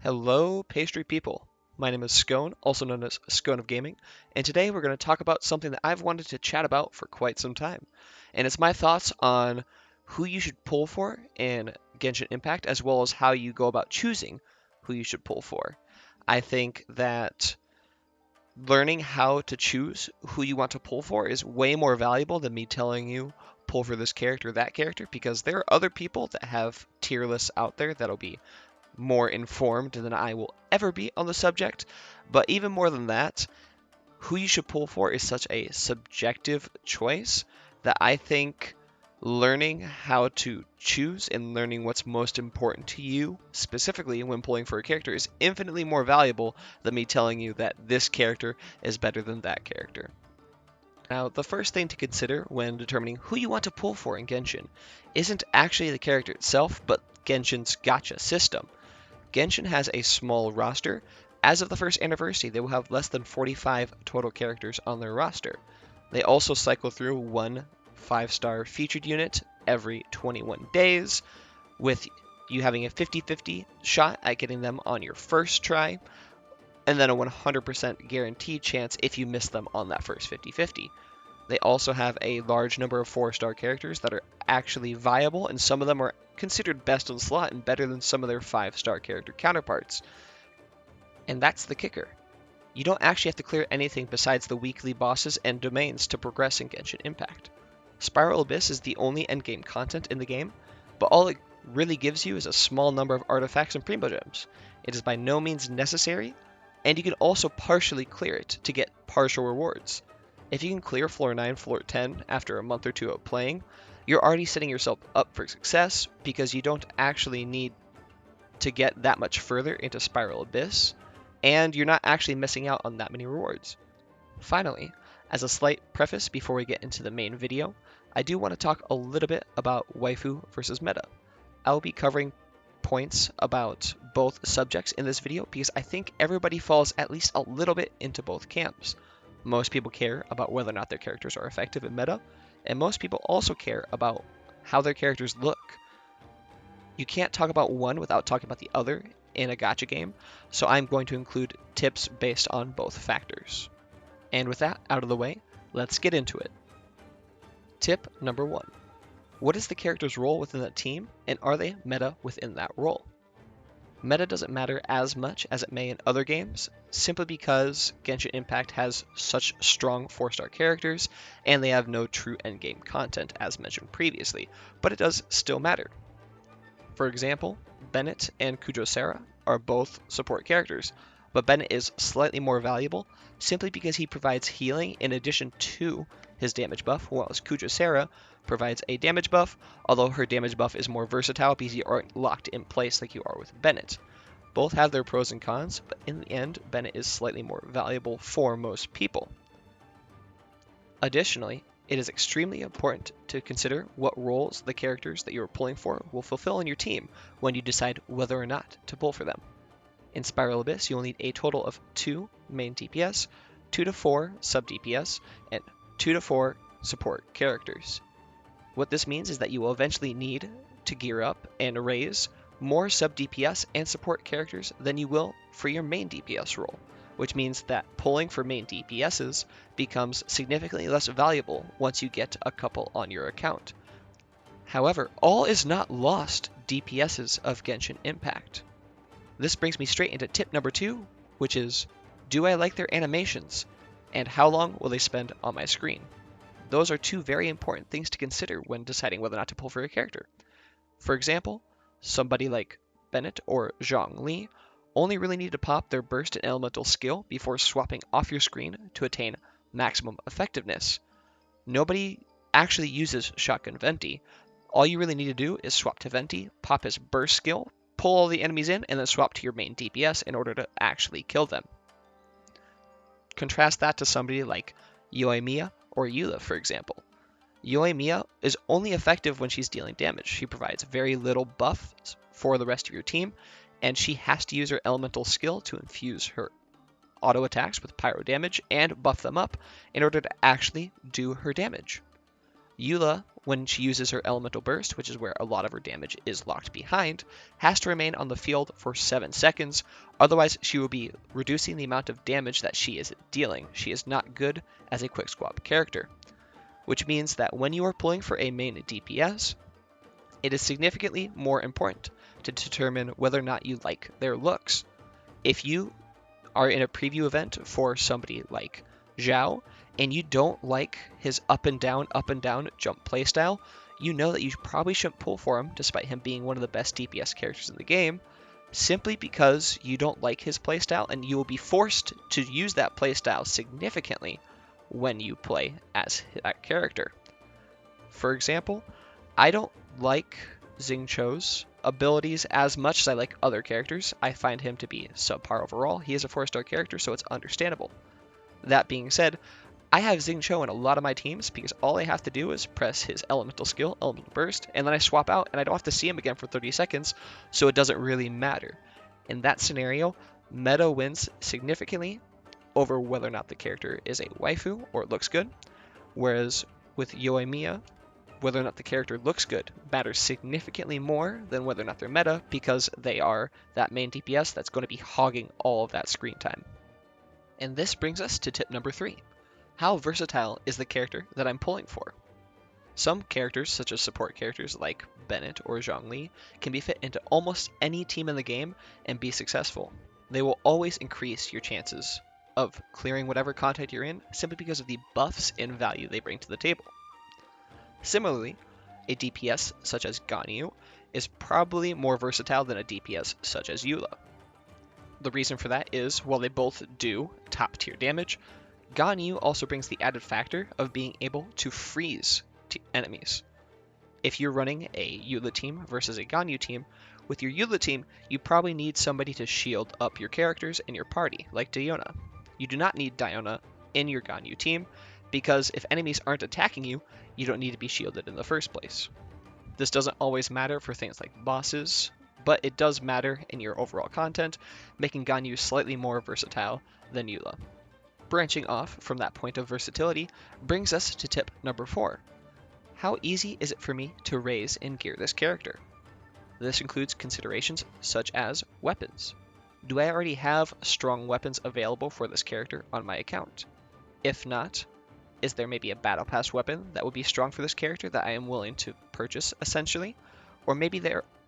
Hello, pastry people. My name is Scone, also known as Scone of Gaming, and today we're going to talk about something that I've wanted to chat about for quite some time. And it's my thoughts on who you should pull for in Genshin Impact, as well as how you go about choosing who you should pull for. I think that learning how to choose who you want to pull for is way more valuable than me telling you pull for this character, that character, because there are other people that have tier lists out there that'll be more informed than I will ever be on the subject. But even more than that, who you should pull for is such a subjective choice that I think learning how to choose and learning what's most important to you, specifically when pulling for a character, is infinitely more valuable than me telling you that this character is better than that character. Now, the first thing to consider when determining who you want to pull for in Genshin isn't actually the character itself, but Genshin's gacha system. Genshin has a small roster. As of the first anniversary, they will have less than 45 total characters on their roster. They also cycle through one 5-star featured unit every 21 days, with you having a 50-50 shot at getting them on your first try, and then a 100% guaranteed chance if you miss them on that first 50-50. They also have a large number of 4-star characters that are actually viable, and some of them are considered best in slot and better than some of their 5-star character counterparts. And that's the kicker. You don't actually have to clear anything besides the weekly bosses and domains to progress in Genshin Impact. Spiral Abyss is the only endgame content in the game, but all it really gives you is a small number of artifacts and primogems. It is by no means necessary, and you can also partially clear it to get partial rewards. If you can clear floor 9, floor 10 after a month or two of playing, you're already setting yourself up for success because you don't actually need to get that much further into Spiral Abyss, and you're not actually missing out on that many rewards. Finally, as a slight preface before we get into the main video, I do want to talk a little bit about waifu versus meta. I'll be covering points about both subjects in this video because I think everybody falls at least a little bit into both camps. Most people care about whether or not their characters are effective in meta, and most people also care about how their characters look. You can't talk about one without talking about the other in a gacha game, so I'm going to include tips based on both factors. And with that out of the way, let's get into it. Tip number 1. What is the character's role within that team, and are they meta within that role? Meta doesn't matter as much as it may in other games, simply because Genshin Impact has such strong 4-star characters, and they have no true endgame content as mentioned previously, but it does still matter. For example, Bennett and Kujosera are both support characters, but Bennett is slightly more valuable simply because he provides healing in addition to his damage buff, while Kujosera provides a damage buff, although her damage buff is more versatile because you aren't locked in place like you are with Bennett. Both have their pros and cons, but in the end, Bennett is slightly more valuable for most people. Additionally, it is extremely important to consider what roles the characters that you are pulling for will fulfill in your team when you decide whether or not to pull for them. In Spiral Abyss, you will need a total of 2 main DPS, 2 to 4 sub DPS, and 2 to 4 support characters. What this means is that you will eventually need to gear up and raise more sub DPS and support characters than you will for your main DPS role, which means that pulling for main DPSs becomes significantly less valuable once you get a couple on your account. However, all is not lost DPSs of Genshin Impact. This brings me straight into tip number 2, which is, do I like their animations, and how long will they spend on my screen? Those are 2 very important things to consider when deciding whether or not to pull for a character. For example, somebody like Bennett or Zhang Li only really need to pop their burst and elemental skill before swapping off your screen to attain maximum effectiveness. Nobody actually uses Shotgun Venti. All you really need to do is swap to Venti, pop his burst skill, pull all the enemies in, and then swap to your main DPS in order to actually kill them. Contrast that to somebody like Yoimiya or Eula, for example. Yoimiya is only effective when she's dealing damage. She provides very little buffs for the rest of your team, and she has to use her elemental skill to infuse her auto attacks with pyro damage and buff them up in order to actually do her damage. Eula, when she uses her elemental burst, which is where a lot of her damage is locked behind, has to remain on the field for 7 seconds, otherwise she will be reducing the amount of damage that she is dealing. She is not good as a quick swap character, which means that when you are pulling for a main DPS, it is significantly more important to determine whether or not you like their looks. If you are in a preview event for somebody like Zhao, and you don't like his up and down jump playstyle, you know that you probably shouldn't pull for him despite him being one of the best DPS characters in the game, simply because you don't like his playstyle, and you will be forced to use that playstyle significantly when you play as that character. For example, I don't like Xingqiu's abilities as much as I like other characters. I find him to be subpar overall. He is a 4-star character, so it's understandable. That being said, I have Xingqiu in a lot of my teams because all I have to do is press his elemental skill, elemental burst, and then I swap out and I don't have to see him again for 30 seconds, so it doesn't really matter. In that scenario, meta wins significantly over whether or not the character is a waifu or looks good, whereas with Yoimiya, whether or not the character looks good matters significantly more than whether or not they're meta, because they are that main DPS that's going to be hogging all of that screen time. And this brings us to tip number 3. How versatile is the character that I'm pulling for? Some characters, such as support characters like Bennett or Zhongli, can be fit into almost any team in the game and be successful. They will always increase your chances of clearing whatever content you're in simply because of the buffs and value they bring to the table. Similarly, a DPS such as Ganyu is probably more versatile than a DPS such as Eula. The reason for that is, while they both do top tier damage, Ganyu also brings the added factor of being able to freeze enemies. If you're running a Eula team versus a Ganyu team, with your Eula team, you probably need somebody to shield up your characters and your party, like Diona. You do not need Diona in your Ganyu team, because if enemies aren't attacking you, you don't need to be shielded in the first place. This doesn't always matter for things like bosses, but it does matter in your overall content, making Ganyu slightly more versatile than Eula. Branching off from that point of versatility brings us to tip number 4. How easy is it for me to raise and gear this character? This includes considerations such as weapons. Do I already have strong weapons available for this character on my account? If not, is there maybe a battle pass weapon that would be strong for this character that I am willing to purchase essentially? Or maybe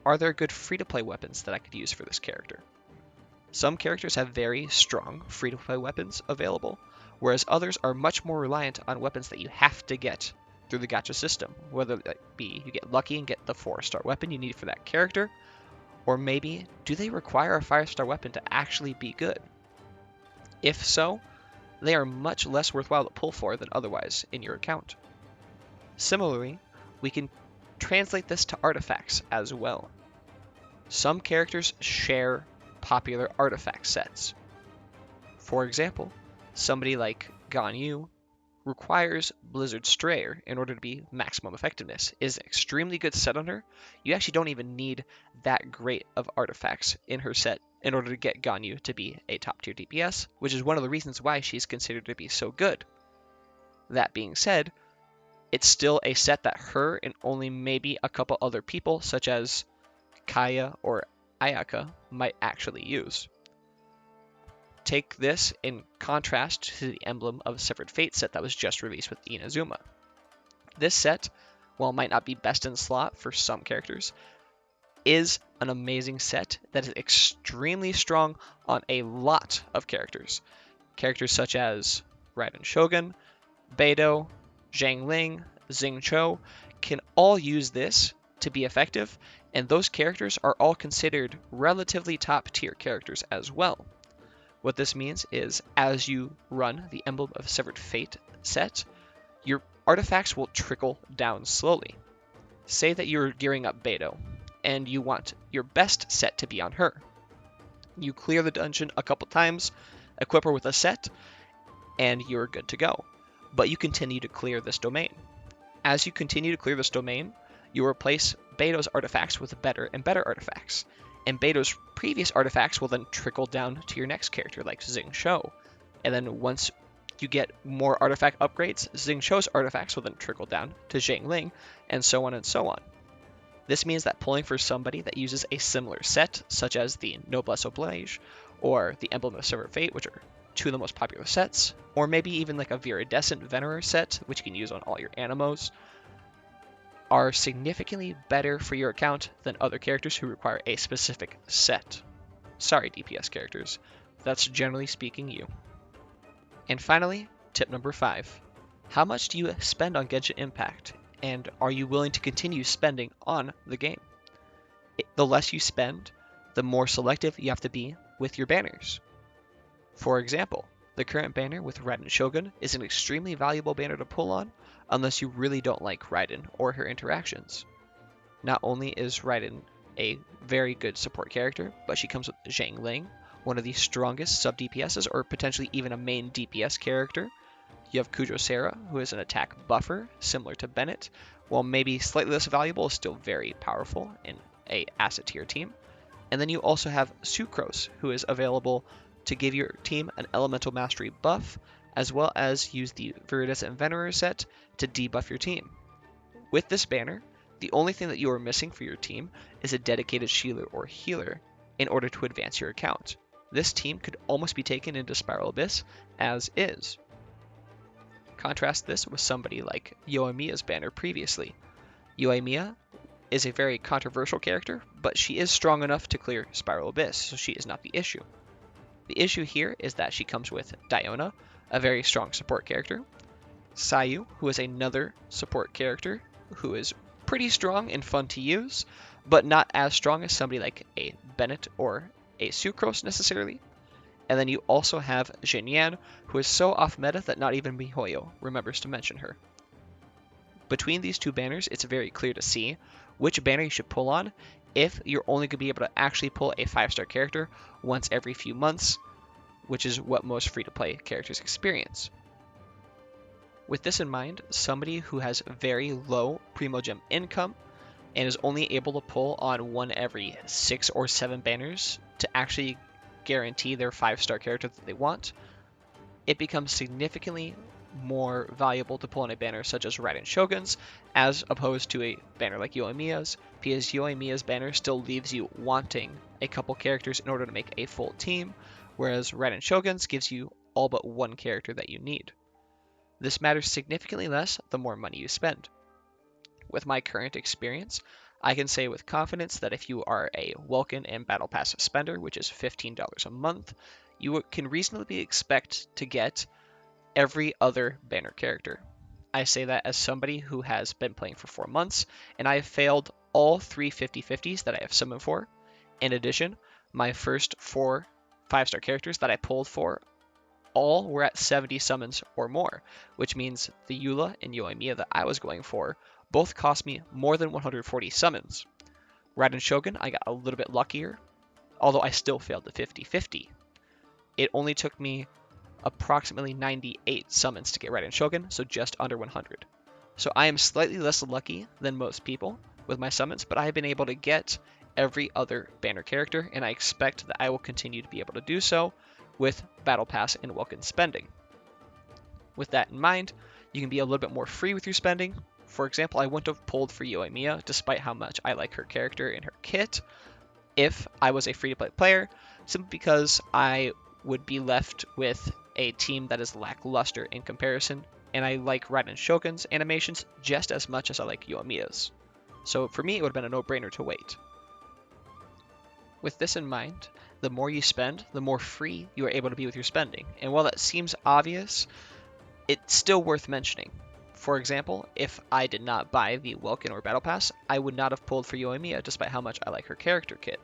are there good free-to-play weapons that I could use for this character? Some characters have very strong free-to-play weapons available, whereas others are much more reliant on weapons that you have to get through the gacha system, whether that be you get lucky and get the 4-star weapon you need for that character, or maybe do they require a 5-star weapon to actually be good? If so, they are much less worthwhile to pull for than otherwise in your account. Similarly, we can translate this to artifacts as well. Some characters share popular artifact sets. For example, somebody like Ganyu requires Blizzard Strayer in order to be maximum effectiveness. It is an extremely good set on her. You actually don't even need that great of artifacts in her set in order to get Ganyu to be a top tier DPS, which is one of the reasons why she's considered to be so good. That being said, it's still a set that her and only maybe a couple other people, such as Kaya or Ayaka, might actually use. Take this in contrast to the Emblem of Severed Fate set that was just released with Inazuma. This set, while it might not be best in slot for some characters, is an amazing set that is extremely strong on a lot of characters. Characters such as Raiden Shogun, Beidou, Zhang Ling, Xingqiu can all use this to be effective, and those characters are all considered relatively top tier characters as well. What this means is, as you run the Emblem of Severed Fate set, your artifacts will trickle down slowly. Say that you're gearing up Beidou, and you want your best set to be on her. You clear the dungeon a couple times, equip her with a set, and you're good to go. But you continue to clear this domain. As you continue to clear this domain, you replace Beidou's artifacts with better and better artifacts. And Beidou's previous artifacts will then trickle down to your next character, like Xingqiu. And then once You get more artifact upgrades. Xingqiu's artifacts will then trickle down to Zhangling, and so on and so on. This means that pulling for somebody that uses a similar set, such as the Noblesse Oblige or the Emblem of Silver Fate, which are two of the most popular sets, or maybe even like a Viridescent Venerer set, which you can use on all your Animos, are significantly better for your account than other characters who require a specific set. Sorry, DPS characters. That's generally speaking you. And finally, tip number 5. How much do you spend on Genshin Impact, and are you willing to continue spending on the game? The less you spend, the more selective you have to be with your banners. For example, the current banner with Raiden Shogun is an extremely valuable banner to pull on unless you really don't like Raiden or her interactions. Not only is Raiden a very good support character, but she comes with Zhangling, one of the strongest sub-DPSs, or potentially even a main DPS character. You have Kujosera, who is an attack buffer, similar to Bennett, while maybe slightly less valuable, is still very powerful in a asset tier team. And then you also have Sucrose, who is available to give your team an elemental mastery buff, as well as use the Viridescent Venerer set to debuff your team. With this banner, the only thing that you are missing for your team is a dedicated Shieler or Healer in order to advance your account. This team could almost be taken into Spiral Abyss as is. Contrast this with somebody like Yoimiya's banner previously. Yoimiya is a very controversial character, but she is strong enough to clear Spiral Abyss, so she is not the issue. The issue here is that she comes with Diona, a very strong support character, Sayu, who is another support character who is pretty strong and fun to use, but not as strong as somebody like a Bennett or a Sucrose necessarily. And then you also have Xinyan, who is so off meta that not even miHoYo remembers to mention her. Between these two banners, it's very clear to see which banner you should pull on if you're only going to be able to actually pull a 5-star character once every few months, which is what most free-to-play characters experience. With this in mind, somebody who has very low Primogem income and is only able to pull on one every 6 or 7 banners to actually guarantee their 5-star character that they want, it becomes significantly more valuable to pull on a banner such as Raiden Shogun's as opposed to a banner like Yoimiya's, because Yoimiya's banner still leaves you wanting a couple characters in order to make a full team, whereas Raiden Shogun's gives you all but one character that you need. This matters significantly less the more money you spend. With my current experience, I can say with confidence that if you are a Welkin and Battle Pass spender, which is $15 a month, you can reasonably expect to get every other banner character. I say that as somebody who has been playing for 4 months, and I have failed all 3 50/50s that I have summoned for. In addition, my first 4 5-star characters that I pulled for all were at 70 summons or more, which means the Eula and Yoimiya that I was going for both cost me more than 140 summons. Raiden Shogun, I got a little bit luckier, although I still failed the 50/50. It only took me approximately 98 summons to get Raiden Shogun, so just under 100. So I am slightly less lucky than most people with my summons, but I have been able to get every other banner character, and I expect that I will continue to be able to do so with Battle Pass and Welkin spending. With that in mind, you can be a little bit more free with your spending. For example, I wouldn't have pulled for Yoimiya, despite how much I like her character and her kit, if I was a free-to-play player, simply because I would be left with a team that is lackluster in comparison, and I like Raiden Shogun's animations just as much as I like Yoimiya's. So for me, it would have been a no-brainer to wait. With this in mind, the more you spend, the more free you are able to be with your spending. And while that seems obvious, it's still worth mentioning. For example, if I did not buy the Welkin or Battle Pass, I would not have pulled for Yoimiya despite how much I like her character kit.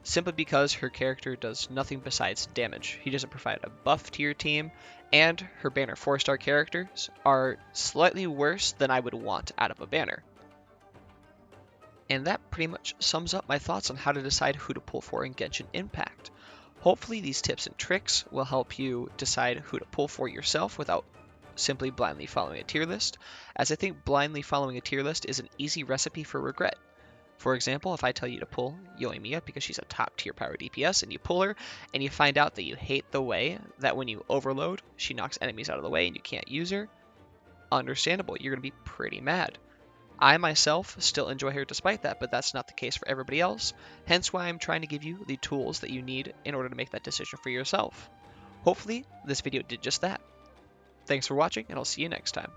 Simply because her character does nothing besides damage. He doesn't provide a buff to your team, and her banner 4-star characters are slightly worse than I would want out of a banner. And that pretty much sums up my thoughts on how to decide who to pull for in Genshin Impact. Hopefully these tips and tricks will help you decide who to pull for yourself without simply blindly following a tier list, as I think blindly following a tier list is an easy recipe for regret. For example, if I tell you to pull Yoimiya because she's a top tier power DPS and you pull her and you find out that you hate the way that when you overload, she knocks enemies out of the way and you can't use her, understandable, you're going to be pretty mad. I myself still enjoy her despite that, but that's not the case for everybody else, hence why I'm trying to give you the tools that you need in order to make that decision for yourself. Hopefully, this video did just that. Thanks for watching, and I'll see you next time.